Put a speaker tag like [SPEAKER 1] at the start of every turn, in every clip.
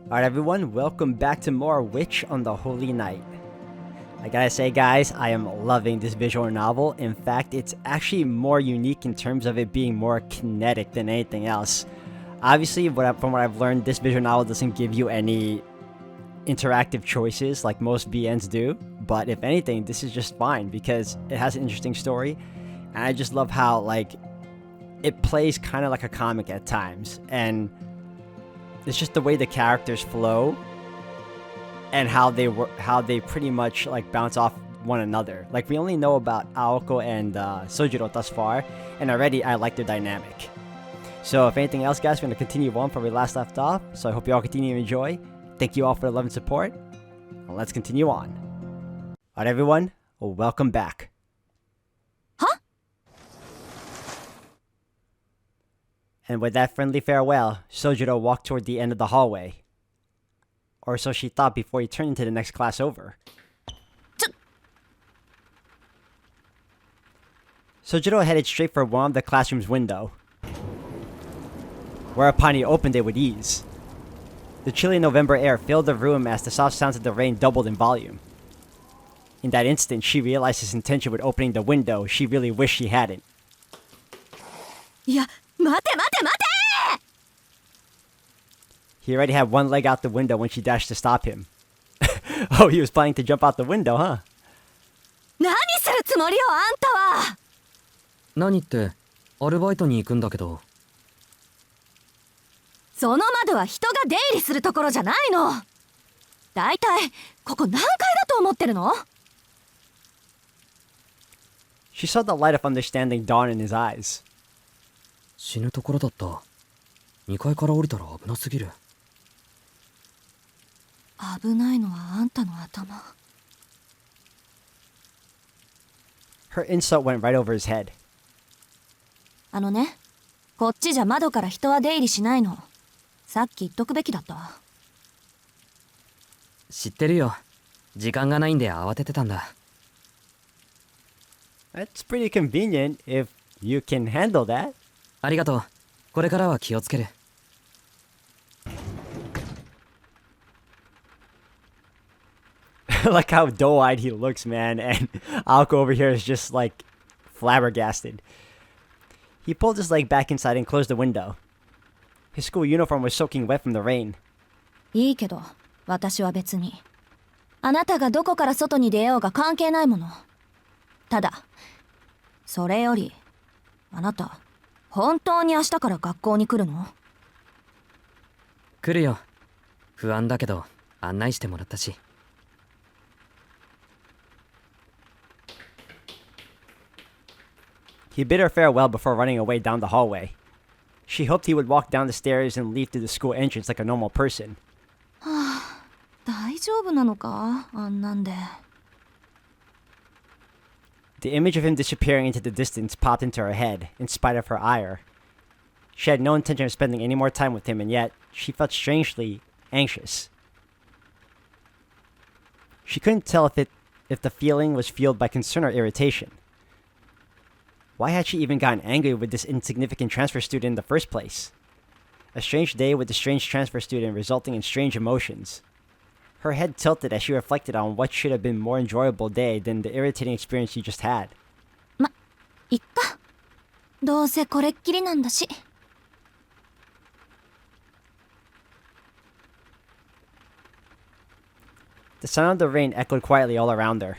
[SPEAKER 1] Alright everyone, welcome back to more Witch on the Holy Night. I gotta say guys, I am loving this visual novel. In fact, it's actually more unique in terms of it being more kinetic than anything else. Obviously, from what I've learned, this visual novel doesn't give you any interactive choices like most VNs do. But if anything, this is just fine because it has an interesting story. And I just love how it plays kind of like a comic at times. And it's just the way the characters flow and how they pretty much bounce off one another. Like, we only know about Aoko and Sojiro thus far, and already I like their dynamic. So if anything else, guys, we're going to continue on from where we last left off. So I hope you all continue to enjoy. Thank you all for the love and support. And let's continue on. Alright everyone, welcome back.
[SPEAKER 2] Huh?
[SPEAKER 1] And with that friendly farewell, Sojiro walked toward the end of the hallway. Or so she thought before he turned into the next class over. Sojiro headed straight for one of the classroom's window, whereupon he opened it with ease. The chilly November air filled the room as the soft sounds of the rain doubled in volume. In that instant, she realized his intention with opening the window. She really wished she hadn't.
[SPEAKER 2] Yeah, mate!
[SPEAKER 1] He already had one leg out the window when she dashed to stop him. Oh, he was planning to jump out the window, huh?
[SPEAKER 2] 何するつもりよ、あんたは。
[SPEAKER 3] 何って、アルバイトに行くんだけど。
[SPEAKER 2] その窓は人が出入りするところじゃないの。だいたいここ何階だと思ってるの？
[SPEAKER 1] She saw the light of understanding dawn in his eyes.
[SPEAKER 3] 死ぬところだった。2階から降りたら危なすぎる。
[SPEAKER 2] 危ないのはあんたの頭。
[SPEAKER 1] Her insult went right over his head.
[SPEAKER 2] あのね、こっちじゃ窓から人は出入りしないの。さっき言っとくべきだった。
[SPEAKER 3] 知ってるよ。時間がないんで慌ててたんだ。
[SPEAKER 1] That's pretty convenient if you can handle that.
[SPEAKER 3] ありがとう。これからは気をつける。
[SPEAKER 1] Like how doe-eyed he looks, man, and Aoko over here is just flabbergasted. He pulled his leg back inside and closed the window. His school uniform was soaking wet from the rain.
[SPEAKER 2] いいけど、私は別に。あなたがどこから外に出ようが関係ないもの。ただ、それより、あなた、本当に明日から学校に来るの？
[SPEAKER 3] 来るよ。不安だけど、案内してもらったし。
[SPEAKER 1] He bid her farewell before running away down the hallway. She hoped he would walk down the stairs and leave through the school entrance like a normal person.
[SPEAKER 2] はあ、大丈夫なのか？あんなんで。
[SPEAKER 1] The image of him disappearing into the distance popped into her head, in spite of her ire. She had no intention of spending any more time with him, and yet, she felt strangely anxious. She couldn't tell if the feeling was fueled by concern or irritation. Why had she even gotten angry with this insignificant transfer student in the first place? A strange day with a strange transfer student resulting in strange emotions. Her head tilted as she reflected on what should have been a more enjoyable day than the irritating experience she just had.
[SPEAKER 2] ま、いっか。どうせこれっきりなんだし。
[SPEAKER 1] The sound of the rain echoed quietly all around her.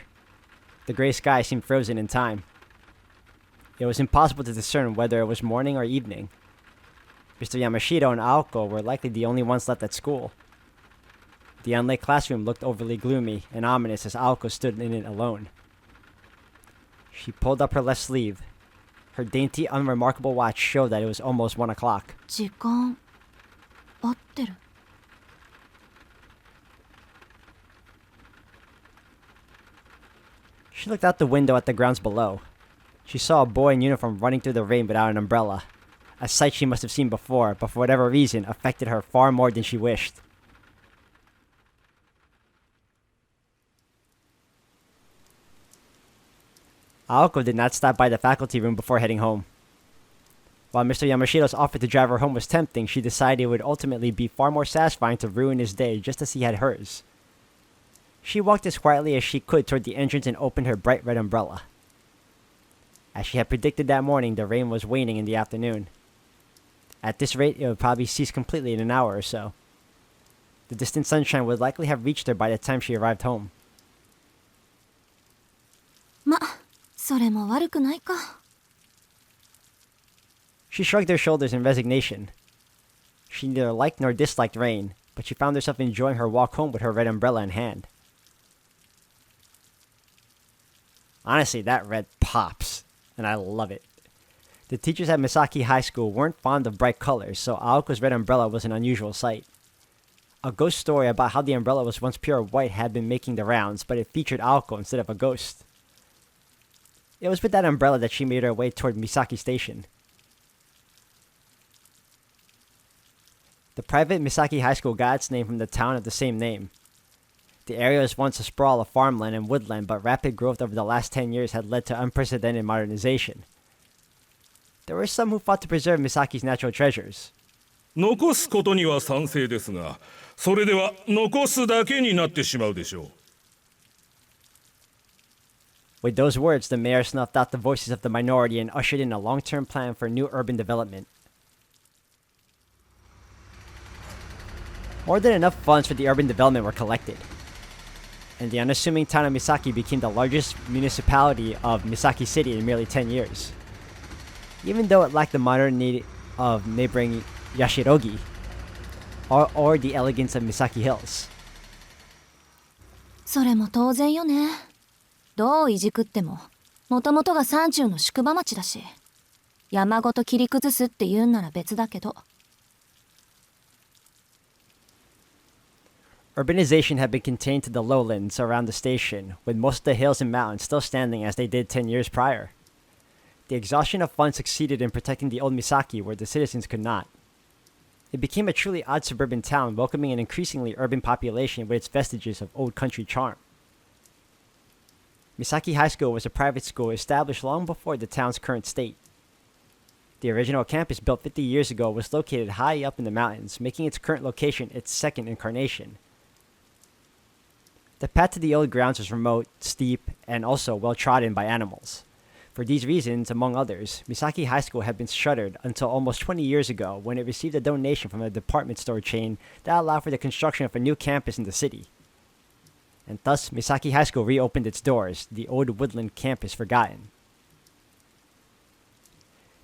[SPEAKER 1] The gray sky seemed frozen in time. It was impossible to discern whether it was morning or evening. Mr. Yamashita and Aoko were likely the only ones left at school. The unlit classroom looked overly gloomy and ominous as Aoko stood in it alone. She pulled up her left sleeve. Her dainty, unremarkable watch showed that it was almost 1 o'clock.
[SPEAKER 2] 時間、合ってる。
[SPEAKER 1] She looked out the window at the grounds below. She saw a boy in uniform running through the rain without an umbrella, a sight she must have seen before, but for whatever reason affected her far more than she wished. Aoko did not stop by the faculty room before heading home. While Mr. Yamashita's offer to drive her home was tempting, she decided it would ultimately be far more satisfying to ruin his day just as he had hers. She walked as quietly as she could toward the entrance and opened her bright red umbrella. As she had predicted that morning, the rain was waning in the afternoon. At this rate, it would probably cease completely in an hour or so. The distant sunshine would likely have reached her by the time she arrived home.
[SPEAKER 2] ま、それも悪くないか。
[SPEAKER 1] She shrugged her shoulders in resignation. She neither liked nor disliked rain, but she found herself enjoying her walk home with her red umbrella in hand. Honestly, that red pops, and I love it. The teachers at Misaki High School weren't fond of bright colors, so Aoko's red umbrella was an unusual sight. A ghost story about how the umbrella was once pure white had been making the rounds, but it featured Aoko instead of a ghost. It was with that umbrella that she made her way toward Misaki Station. The private Misaki High School got its name from the town of the same name. The area was once a sprawl of farmland and woodland, but rapid growth over the last 10 years had led to unprecedented modernization. There were some who fought to preserve Misaki's natural treasures.
[SPEAKER 4] 残すことには賛成ですが、それでは残すだけになってしまうでしょう。
[SPEAKER 1] With those words, the mayor snuffed out the voices of the minority and ushered in a long-term plan for new urban development. More than enough funds for the urban development were collected, and the unassuming town of Misaki became the largest municipality of Misaki City in merely 10 years. Even though it lacked the modernity of neighboring Yashirogi, or the elegance of Misaki Hills.
[SPEAKER 2] それも当然よね。どういじくっても、もともとが山中の宿場町だし、山ごと切り崩すって言うんなら別だけど。
[SPEAKER 1] Urbanization had been contained to the lowlands around the station, with most of the hills and mountains still standing as they did 10 years prior. The exhaustion of funds succeeded in protecting the old Misaki where the citizens could not. It became a truly odd suburban town, welcoming an increasingly urban population with its vestiges of old country charm. Misaki High School was a private school established long before the town's current state. The original campus, built 50 years ago, was located high up in the mountains, making its current location its second incarnation. The path to the old grounds was remote, steep, and also well-trodden by animals. For these reasons, among others, Misaki High School had been shuttered until almost 20 years ago when it received a donation from a department store chain that allowed for the construction of a new campus in the city. And thus, Misaki High School reopened its doors, the old woodland campus forgotten.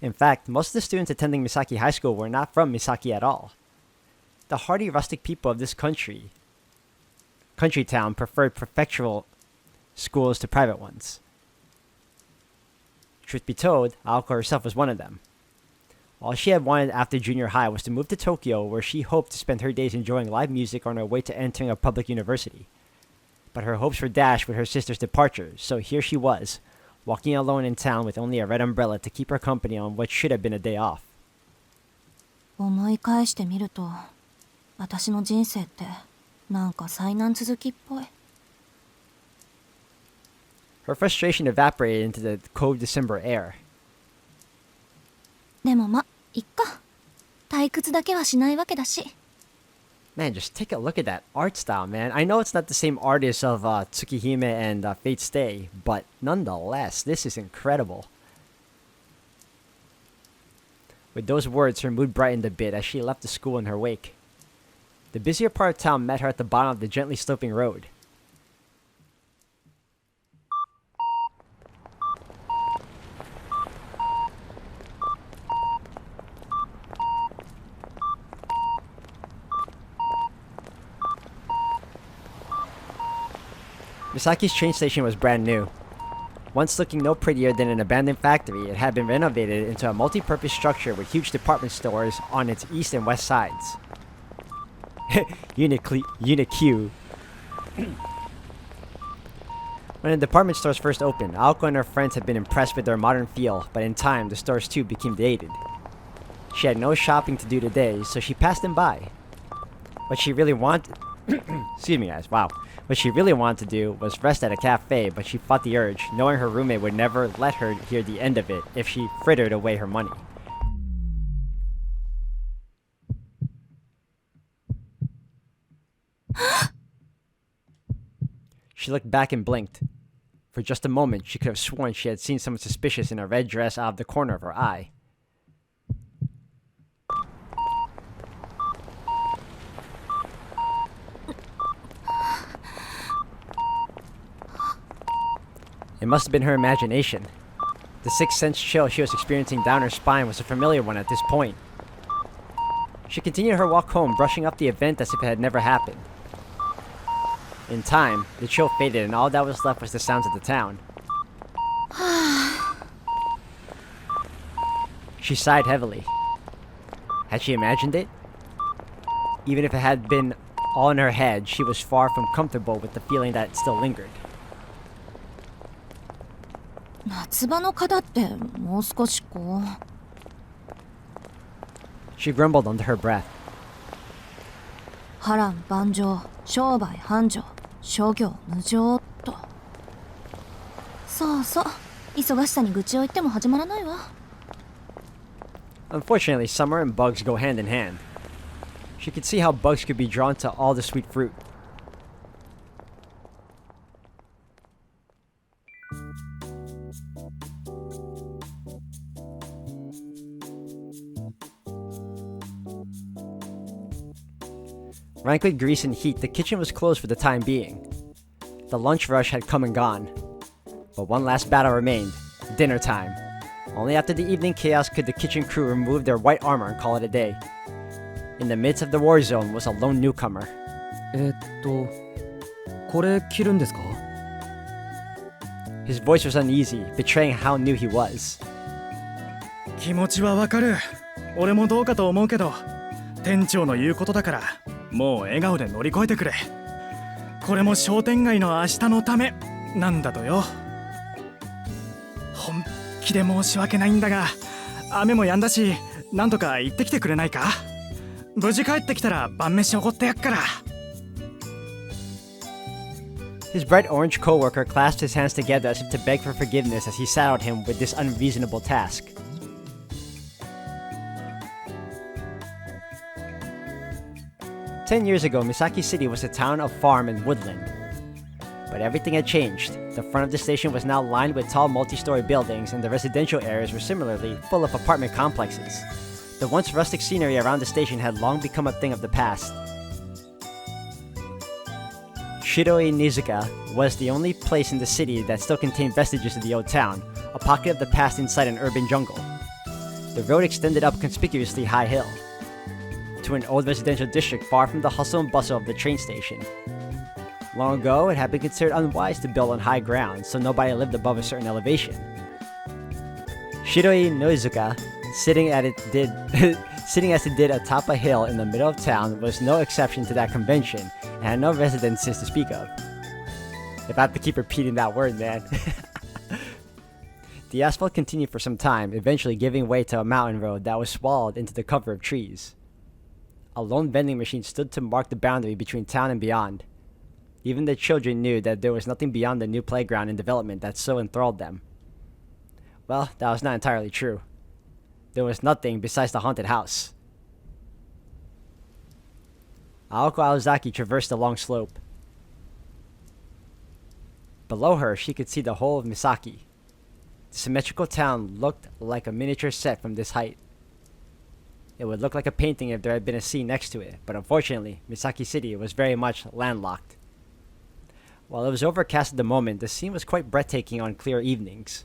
[SPEAKER 1] In fact, most of the students attending Misaki High School were not from Misaki at all. The hardy rustic people of this country town preferred prefectural schools to private ones. Truth be told, Aoko herself was one of them. All she had wanted after junior high was to move to Tokyo, where she hoped to spend her days enjoying live music on her way to entering a public university. But her hopes were dashed with her sister's departure, so here she was, walking alone in town with only a red umbrella to keep her company on what should have been a day off.
[SPEAKER 2] 思い返してみると、私の人生ってなんか災難続きっぽい。
[SPEAKER 1] Her frustration evaporated into the cold December air.
[SPEAKER 2] でもま、いっか。退屈だけはしないわけだし。
[SPEAKER 1] Man, just take a look at that art style, man. I know it's not the same artist of Tsukihime and Fate Stay, but nonetheless, this is incredible. With those words, her mood brightened a bit as she left the school in her wake. The busier part of town met her at the bottom of the gently sloping road. Misaki's train station was brand new. Once looking no prettier than an abandoned factory, it had been renovated into a multi-purpose structure with huge department stores on its east and west sides. Unit Q. When the department stores first opened, Aoko and her friends had been impressed with their modern feel, but in time, the stores too became dated. She had no shopping to do today, so she passed them by. What she really wanted... Excuse me, guys, wow. What she really wanted to do was rest at a cafe, but she fought the urge, knowing her roommate would never let her hear the end of it if she frittered away her money. She looked back and blinked. For just a moment, she could have sworn she had seen someone suspicious in a red dress out of the corner of her eye. It must have been her imagination. The sixth sense chill she was experiencing down her spine was a familiar one at this point. She continued her walk home, brushing off the event as if it had never happened. In time, the chill faded and all that was left was the sounds of the town. She sighed heavily. Had she imagined it? Even if it had been all in her head, she was far from comfortable with the feeling that still lingered.
[SPEAKER 2] 夏場の方ってもう少しこう
[SPEAKER 1] She grumbled under her breath.
[SPEAKER 2] 波乱万丈、商売繁盛、諸行無常と。そうそう、忙しさに愚痴を言っても始まらないわ。
[SPEAKER 1] Unfortunately, summer and bugs go hand in hand. She could see how bugs could be drawn to all the sweet fruit. Rank with grease and heat, the kitchen was closed for the time being. The lunch rush had come and gone. But one last battle remained: dinner time. Only after the evening chaos could the kitchen crew remove their white armor and call it a day. In the midst of the war zone was a lone newcomer.
[SPEAKER 3] これ着るんですか?
[SPEAKER 1] His voice was uneasy, betraying how new he was.
[SPEAKER 5] 気持ちはわかる。俺もどうかと思うけど、店長の言うことだから、もう笑顔で乗り越えてくれ。これも商店街の明日のためなんだとよ。本気で申し訳ないんだが、雨も止んだし、なんとか行ってきてくれないか。無事帰ってきたら晩飯おごってやっから。
[SPEAKER 1] His bright orange co-worker clasped his hands together as if to beg for forgiveness as he saddled him with this unreasonable task. "10 years ago, Misaki City was a town of farm and woodland. But everything had changed. The front of the station was now lined with tall multi-story buildings, and the residential areas were similarly full of apartment complexes. The once rustic scenery around the station had long become a thing of the past. Shiroi Nizuka was the only place in the city that still contained vestiges of the old town, a pocket of the past inside an urban jungle. The road extended up a conspicuously high hill to an old residential district far from the hustle and bustle of the train station. Long ago, it had been considered unwise to build on high ground, so nobody lived above a certain elevation. Shiroi Noizuka, sitting as it did atop a hill in the middle of town, was no exception to that convention, and had no residences to speak of. If I have to keep repeating that word, man. The asphalt continued for some time, eventually giving way to a mountain road that was swallowed into the cover of trees. A lone vending machine stood to mark the boundary between town and beyond. Even the children knew that there was nothing beyond the new playground and development that so enthralled them. Well, that was not entirely true. There was nothing besides the haunted house. Aoko Aozaki traversed the long slope. Below her, she could see the whole of Misaki. The symmetrical town looked like a miniature set from this height. It would look like a painting if there had been a sea next to it, but unfortunately, Misaki City was very much landlocked. While it was overcast at the moment, the scene was quite breathtaking on clear evenings.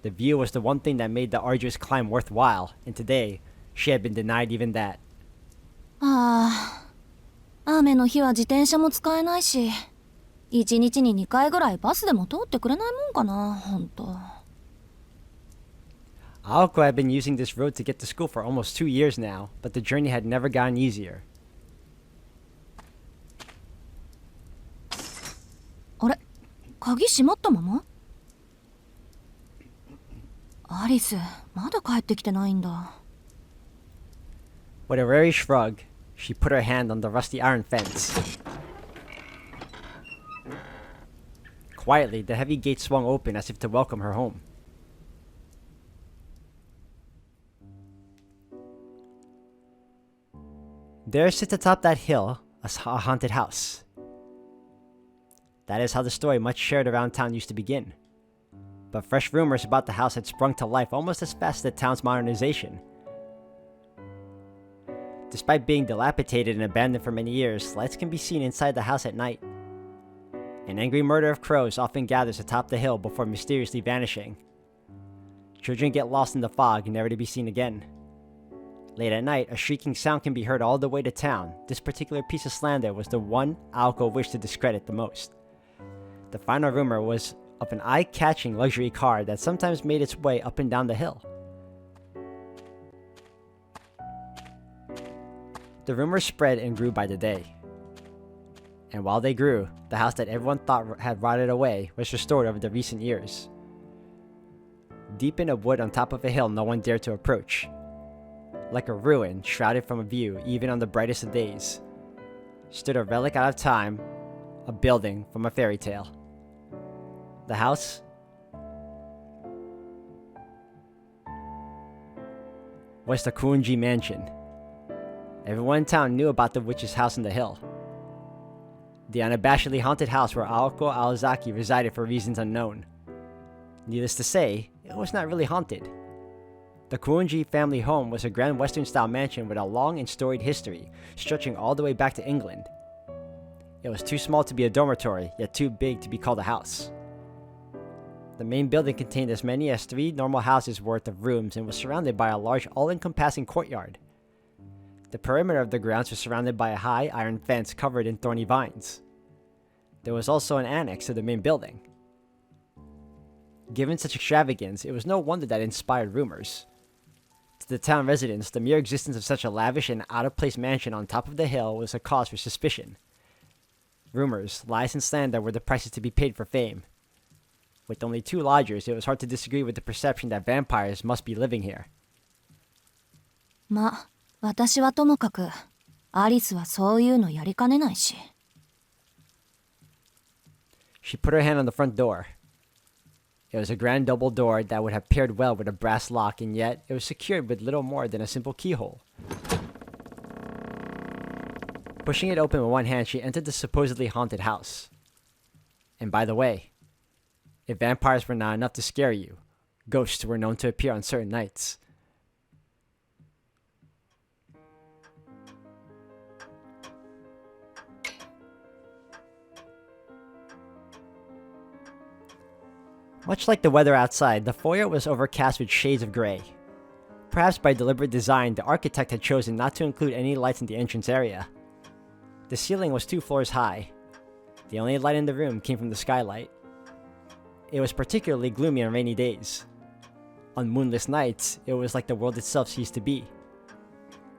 [SPEAKER 1] The view was the one thing that made the arduous climb worthwhile, and today, she had been denied even that.
[SPEAKER 2] ああ、雨の日は自転車も使えないし、1日に2回ぐらいバスでも通ってくれないもんかな、ほんと。
[SPEAKER 1] Aoko had been using this road to get to school for almost 2 years now, but the journey had never gotten easier.
[SPEAKER 2] あれ、鍵閉まったまま？アリス、まだ帰ってきてないんだ。
[SPEAKER 1] With a weary shrug, she put her hand on the rusty iron fence. Quietly, the heavy gate swung open as if to welcome her home. There sits atop that hill, a haunted house. That is how the story much shared around town used to begin. But fresh rumors about the house had sprung to life almost as fast as the town's modernization. Despite being dilapidated and abandoned for many years, lights can be seen inside the house at night. An angry murder of crows often gathers atop the hill before mysteriously vanishing. Children get lost in the fog, never to be seen again. Late at night, a shrieking sound can be heard all the way to town. This particular piece of slander was the one Aoko wished to discredit the most. The final rumor was of an eye-catching luxury car that sometimes made its way up and down the hill. The rumors spread and grew by the day. And while they grew, the house that everyone thought had rotted away was restored over the recent years. Deep in a wood on top of a hill no one dared to approach. Like a ruin shrouded from a view even on the brightest of days, stood a relic out of time, a building from a fairy tale. The house was the Kuonji mansion. Everyone in town knew about the witch's house in the hill. The unabashedly haunted house where Aoko Aozaki resided for reasons unknown. Needless to say, it was not really haunted. The Kuonji family home was a grand western-style mansion with a long and storied history, stretching all the way back to England. It was too small to be a dormitory, yet too big to be called a house. The main building contained as many as 3 normal houses worth of rooms and was surrounded by a large all-encompassing courtyard. The perimeter of the grounds was surrounded by a high iron fence covered in thorny vines. There was also an annex to the main building. Given such extravagance, it was no wonder that it inspired rumors. To the town residents, the mere existence of such a lavish and out-of-place mansion on top of the hill was a cause for suspicion. Rumors, lies, and slander were the prices to be paid for fame. With only 2 lodgers, it was hard to disagree with the perception that vampires must be living here.
[SPEAKER 2] ま、私はともかく、アリスはそういうのやりかねないし。
[SPEAKER 1] She put her hand on the front door. It was a grand double door that would have paired well with a brass lock, and yet it was secured with little more than a simple keyhole. Pushing it open with one hand, she entered the supposedly haunted house. And by the way, if vampires were not enough to scare you, ghosts were known to appear on certain nights. Much like the weather outside, the foyer was overcast with shades of gray. Perhaps by deliberate design, the architect had chosen not to include any lights in the entrance area. The ceiling was 2 floors high. The only light in the room came from the skylight. It was particularly gloomy on rainy days. On moonless nights, it was like the world itself ceased to be.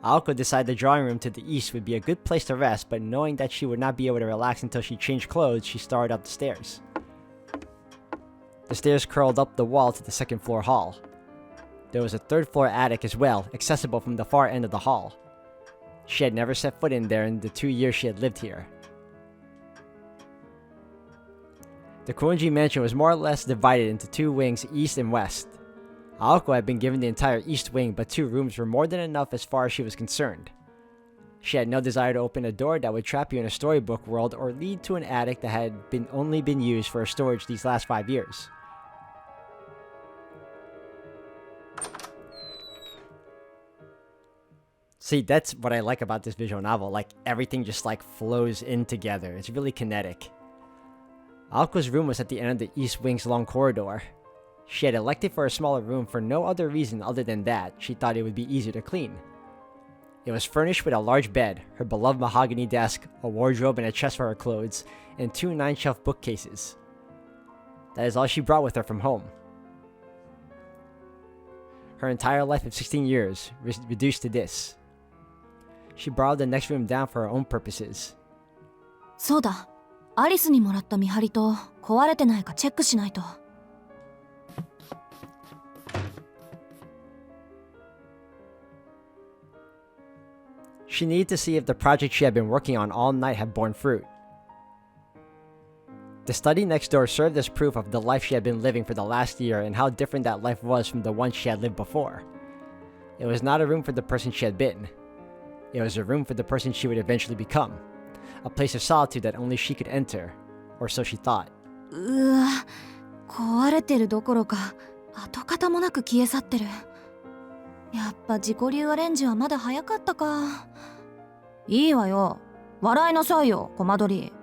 [SPEAKER 1] Aoko decided the drawing room to the east would be a good place to rest, but knowing that she would not be able to relax until she changed clothes, she started up the stairs. The stairs curled up the wall to the 2nd floor hall. There was a 3rd floor attic as well, accessible from the far end of the hall. She had never set foot in there in the 2 years she had lived here. The Kuonji mansion was more or less divided into 2 wings, east and west. Aoko had been given the entire east wing, but 2 rooms were more than enough as far as she was concerned. She had no desire to open a door that would trap you in a storybook world or lead to an attic that had only been used for storage these last 5 years. See, that's what I like about this visual novel. Like, everything just like flows in together. It's really kinetic. Aoko's room was at the end of the east wing's long corridor. She had elected for a smaller room for no other reason other than that she thought it would be easier to clean. It was furnished with a large bed, her beloved mahogany desk, a wardrobe and a chest for her clothes, and 2 9-shelf bookcases. That is all she brought with her from home. Her entire life of 16 years reduced to this. She borrowed the next room down for her own purposes.
[SPEAKER 2] そうだ。アリスにもらった見張りと壊れてないかチェックしないと。
[SPEAKER 1] She needed to see if the project she had been working on all night had borne fruit. The study next door served as proof of the life she had been living for the last year and how different that life was from the one she had lived before. It was not a room for the person she had been. It was a room for the person she would eventually become. a place of solitude that only she could enter, or so she thought.
[SPEAKER 2] うわ、壊れてるどころか跡形もなく消え去ってる。やっぱ自己流アレンジはまだ早かったか。いいわよ、笑いなさいよ、コマ撮り。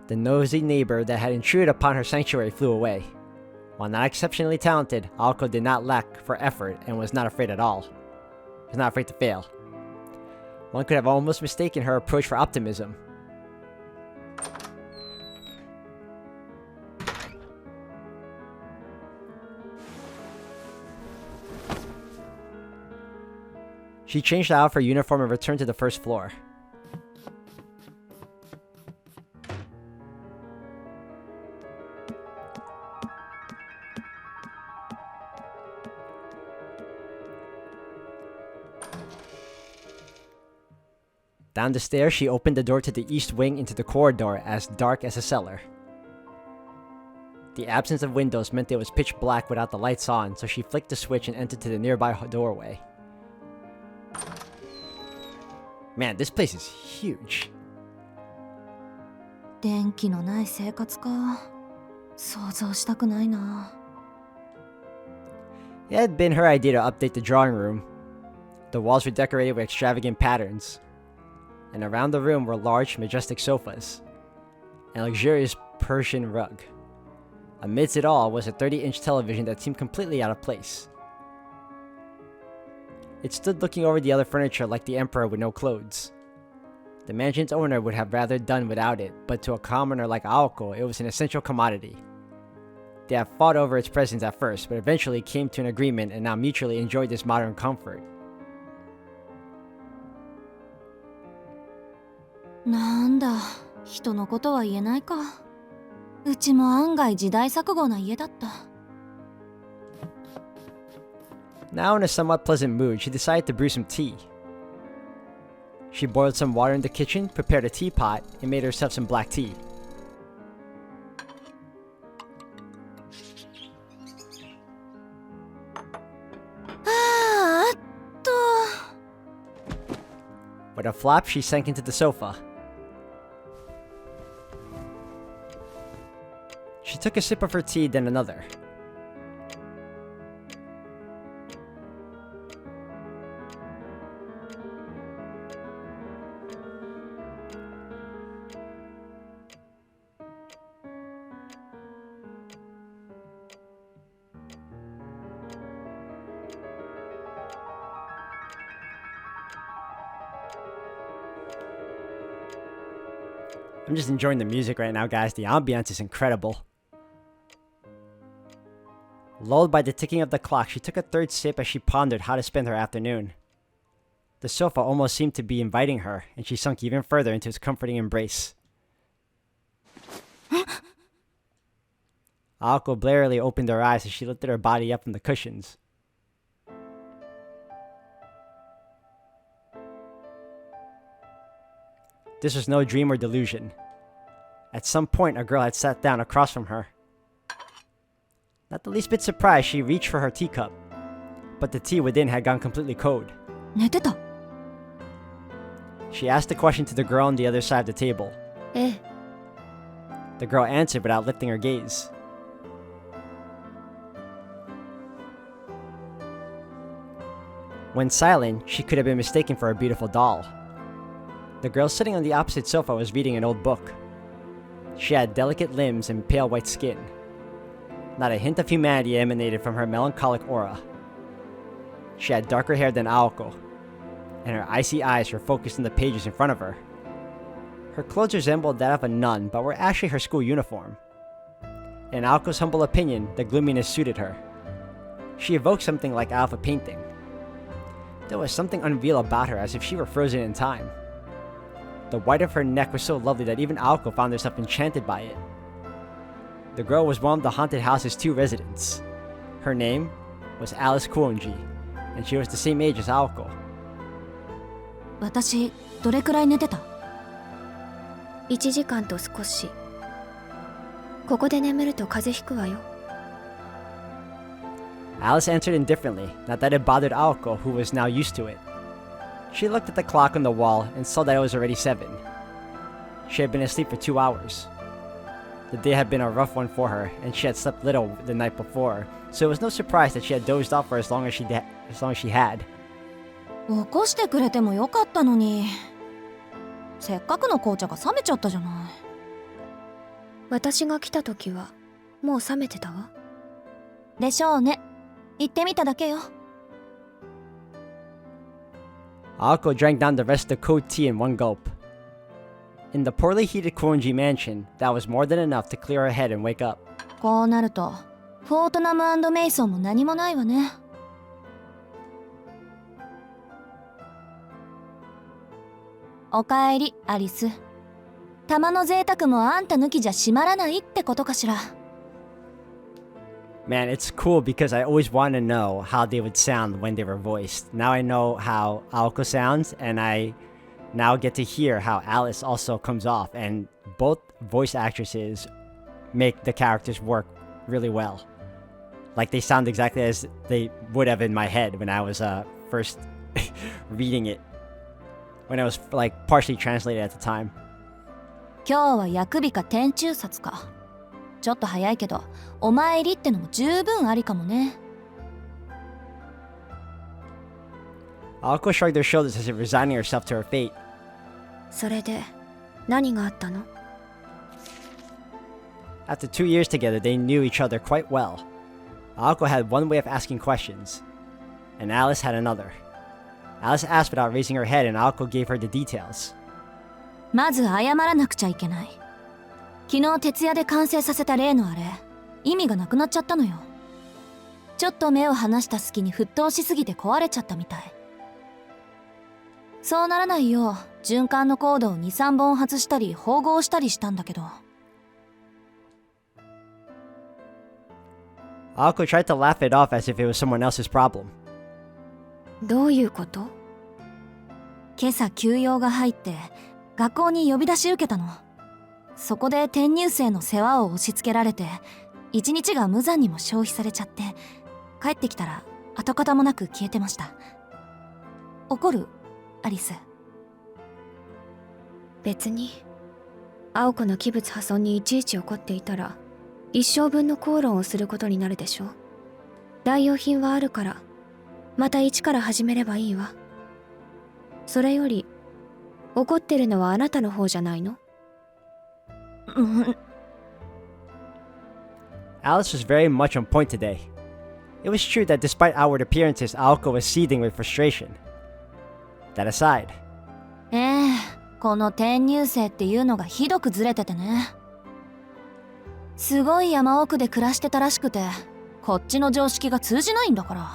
[SPEAKER 1] The nosy neighbor that had intruded upon her sanctuary flew away. While not exceptionally talented, Aoko did not lack for effort and was not afraid at all. She was not afraid to fail. One could have almost mistaken her approach for optimism. She changed out of her uniform and returned to the first floor. Down the stairs, she opened the door to the east wing into the corridor as dark as a cellar. The absence of windows meant it was pitch black without the lights on, so she flicked the switch and entered to the nearby doorway. Man, this place is huge.
[SPEAKER 2] 電気のない生活か。想像したくないな。
[SPEAKER 1] It had been her idea to update the drawing room. The walls were decorated with extravagant patterns, and around the room were large, majestic sofas and a luxurious Persian rug. Amidst it all was a 30-inch television that seemed completely out of place. It stood looking over the other furniture like the emperor with no clothes. The mansion's owner would have rather done without it, but to a commoner like Aoko, it was an essential commodity. They had fought over its presence at first, but eventually came to an agreement and now mutually enjoyed this modern comfort.
[SPEAKER 2] なんだ、人のことは言えないか。うちも案外時代錯誤な家だった。
[SPEAKER 1] Now in a somewhat pleasant mood, she decided to brew some tea. She boiled some water in the kitchen, prepared a teapot, and made herself some black tea. With a flop, she sank into the sofa. She took a sip of her tea, then another. I'm just enjoying the music right now, guys. The ambiance is incredible. Lulled by the ticking of the clock, she took a third sip as she pondered how to spend her afternoon. The sofa almost seemed to be inviting her, and she sunk even further into its comforting embrace. Aoko blearily opened her eyes as she lifted her body up from the cushions. This was no dream or delusion. At some point, a girl had sat down across from her. Not the least bit surprised, she reached for her teacup, but the tea within had gone completely cold.
[SPEAKER 2] 寝てた。
[SPEAKER 1] She asked the question to the girl on the other side of the table.
[SPEAKER 2] ええ。
[SPEAKER 1] The girl answered without lifting her gaze. When silent, she could have been mistaken for a beautiful doll. The girl sitting on the opposite sofa was reading an old book. She had delicate limbs and pale white skin. Not a hint of humanity emanated from her melancholic aura. She had darker hair than Aoko, and her icy eyes were focused on the pages in front of her. Her clothes resembled that of a nun, but were actually her school uniform. In Aoko's humble opinion, the gloominess suited her. She evoked something like out of a painting. There was something unreal about her, as if she were frozen in time. The white of her neck was so lovely that even Aoko found herself enchanted by it. The girl was one of the haunted house's 2 residents. Her name was Alice Kuonji, and she was the same age as Aoko.
[SPEAKER 2] 私、どれくらい寝てた
[SPEAKER 6] ？1時間と少し。ここで眠ると風邪ひくわよ。
[SPEAKER 1] Alice answered indifferently, not that it bothered Aoko, who was now used to it. She looked at the clock on the wall and saw that it was already 7. She had been asleep for 2 hours. The day had been a rough one for her, and she had slept little the night before, so it was no surprise that she had dozed off for as long as she had.
[SPEAKER 2] 起こしてくれてもよかったのに。せっかくの紅茶が冷めちゃったじゃない。
[SPEAKER 6] 私が来た時はもう冷めてたわ。
[SPEAKER 2] でしょうね。言ってみただけよ。
[SPEAKER 1] Aoko drank down the rest of the cold tea in one gulp. In the poorly heated Kuonji mansion, that was more than enough to clear her head and wake up.
[SPEAKER 2] こうなると、フォートナム&メイソンも何もないわね。おかえり、アリス。玉の贅沢もあんた抜きじゃ閉まらないってことかしら。
[SPEAKER 1] Man, it's cool because I always wanted to know how they would sound when they were voiced. Now I know how Aoko sounds, and I now get to hear how Alice also comes off, and both voice actresses make the characters work really well. Like they sound exactly as they would have in my head when I was first reading it. When I was like partially translated at the time.
[SPEAKER 2] 今日は薬日か天中殺か。ちょっと早いけど、お参りってのも十分ありかもね。
[SPEAKER 1] Aoko shrugged her shoulders as if resigning herself to her fate.
[SPEAKER 6] それで何があったの？
[SPEAKER 1] After 2 years together, they knew each other quite well. Aoko had one way of asking questions, and Alice had another. Alice asked without raising her head, and Aoko gave her the details.
[SPEAKER 2] まず謝らなくちゃいけない。昨日徹夜で完成させた例のあれ、意味がなくなっちゃったのよ。ちょっと目を離した隙に沸騰しすぎて壊れちゃったみたい。そうならないよう循環のコードを 2,3 本外したり縫合したりしたんだけど。
[SPEAKER 1] Aoko tried to laugh it off as if it was someone else's problem.
[SPEAKER 6] どういうこと？
[SPEAKER 2] 今朝休養が入って学校に呼び出し受けたの。そこで転入生の世話を押し付けられて一日が無残にも消費されちゃって、帰ってきたら跡形もなく消えてました。怒る？アリス。
[SPEAKER 6] 別に青子の器物破損にいちいち怒っていたら一生分の口論をすることになるでしょ。代用品はあるからまた一から始めればいいわ。それより怒ってるのはあなたの方じゃないの？Alice
[SPEAKER 1] was very much on point today. It was true that despite outward appearances, Aoko was seething with frustration. That aside.
[SPEAKER 2] この転入生っていうのがひどくずれててね。すごい山奥で暮らしてたらしくて、こっちの常識が通じないんだから。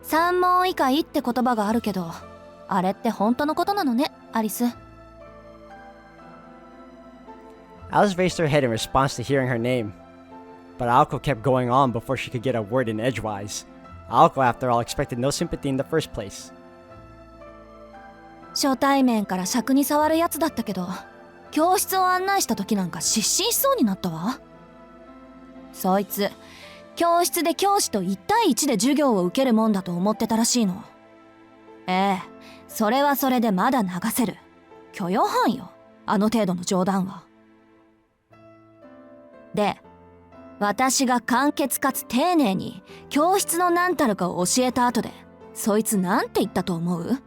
[SPEAKER 2] 三問以下って言葉があるけど、あれって本当のことなのね、アリス。
[SPEAKER 1] Alice raised her head in response to hearing her name. But Aoko kept going on before she could get a word in edgewise. Aoko, after all, expected no sympathy in the first place.
[SPEAKER 2] 初対面から尺に触るやつだったけど、教室を案内した時なんか失神しそうになったわ。そいつ、教室で教師と1対1で授業を受けるもんだと思ってたらしいの。それはそれでまだ流せる。許容範囲よ、あの程度の冗談は。で、私が簡潔かつ丁寧に教室の何たるかを教えた後で、そいつなんて言ったと思う？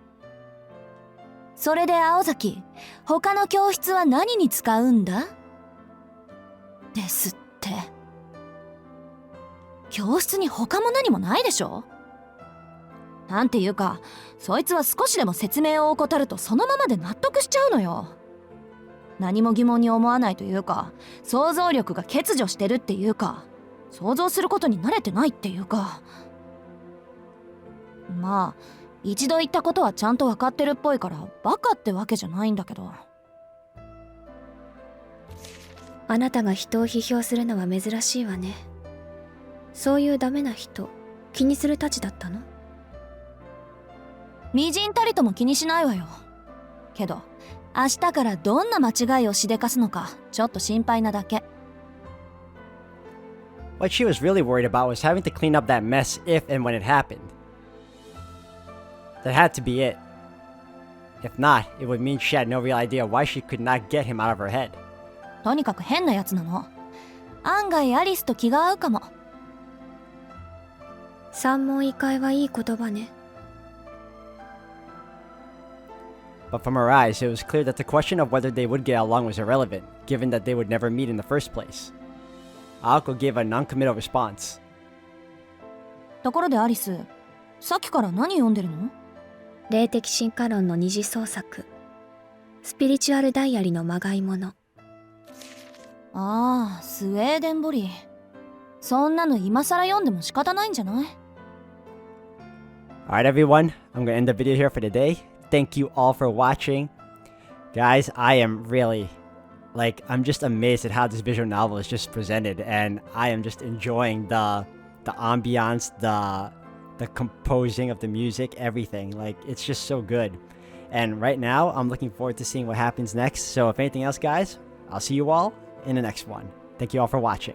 [SPEAKER 2] それで青崎、他の教室は何に使うんだ？ですって。教室に他も何もないでしょ？なんていうか、そいつは少しでも説明を怠るとそのままで納得しちゃうのよ。何も疑問に思わないというか、想像力が欠如してるっていうか、想像することに慣れてないっていうか。まあ一度言ったことはちゃんと分かってるっぽいからバカってわけじゃないんだけど。
[SPEAKER 6] あなたが人を批評するのは珍しいわね。そういうダメな人気にするたちだったの？
[SPEAKER 2] みじんたりとも気にしないわよ。けど明日からどんな間違いをしでかすのかちょっと心配なだけ。
[SPEAKER 1] What she was really worried about was having to clean up that mess if and when it happened. That had to be it. If not, it would mean she had no real idea why she could not get him out of her head.
[SPEAKER 2] とにかく変なやつなの。案外アリスと気が合うかも。
[SPEAKER 6] 三問異解はいい言葉ね。
[SPEAKER 1] But from her eyes, it was clear that the question of whether they would get along was irrelevant, given that they would never meet in the first place. Aoko gave a non-committal response.
[SPEAKER 2] ところでアリス、さっきから何読んでるの？
[SPEAKER 6] 霊的進化論の二次創作。スピリチュアルダイアリのまがいもの。
[SPEAKER 2] ああ、スウェーデンボリー。そんなの今更読んでも仕方ないんじゃない？
[SPEAKER 1] Alright everyone, I'm gonna end the video here for today. Thank you all for watching. Guys, I am really, I'm just amazed at how this visual novel is just presented, and I am just enjoying the ambiance, the composing of the music, everything. It's just so good. And right now, I'm looking forward to seeing what happens next. So if anything else, guys, I'll see you all in the next one. Thank you all for watching.